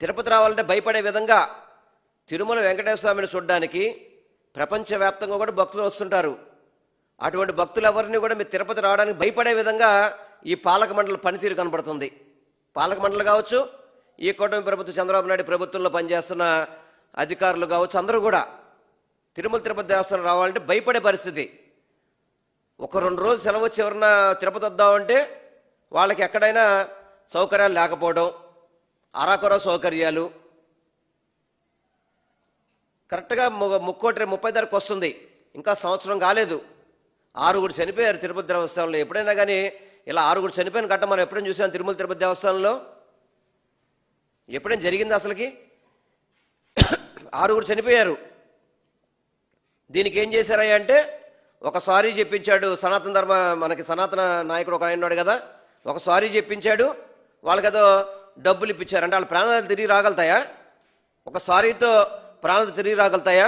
తిరుపతి రావాలంటే భయపడే విధంగా తిరుమల వెంకటేశ్వర స్వామిని చూడడానికి ప్రపంచవ్యాప్తంగా కూడా భక్తులు వస్తుంటారు. అటువంటి భక్తులు ఎవరిని కూడా మీరు తిరుపతి రావడానికి భయపడే విధంగా ఈ పాలక మండలి పనితీరు కనబడుతుంది. పాలక మండలి కావచ్చు, ఈ కూటమి ప్రభుత్వం చంద్రబాబు నాయుడు ప్రభుత్వంలో పనిచేస్తున్న అధికారులు కావచ్చు, అందరూ కూడా తిరుమల తిరుపతి దేవస్థానం రావాలంటే భయపడే పరిస్థితి. ఒక 2 రోజులు సెలవు వచ్చి ఎవరన్నా తిరుపతి వద్దామంటే వాళ్ళకి ఎక్కడైనా సౌకర్యాలు లేకపోవడం, అరాకొర సౌకర్యాలు. కరెక్ట్గా 30 తారీఖు వస్తుంది, ఇంకా సంవత్సరం కాలేదు. 6 చనిపోయారు తిరుపతి దేవస్థానంలో. ఎప్పుడైనా కానీ ఇలా 6 చనిపోయిన ఘట్టం మనం ఎప్పుడైనా చూసాం తిరుమల తిరుపతి దేవస్థానంలో? ఎప్పుడైనా జరిగింది అసలుకి? 6 చనిపోయారు. దీనికి ఏం చేశారయ్యా అంటే ఒక సారీ చెప్పించాడు సనాతన ధర్మ, మనకి సనాతన నాయకుడు ఒక ఆయన ఉన్నాడు కదా, ఒక సారీ చెప్పించాడు, వాళ్ళకేదో డబ్బులు ఇప్పించారు. అంటే వాళ్ళ ప్రాణాలు తిరిగి రాగలుగుతాయా? ఒక సారీతో ప్రాణాలు తిరిగి రాగలుగుతాయా?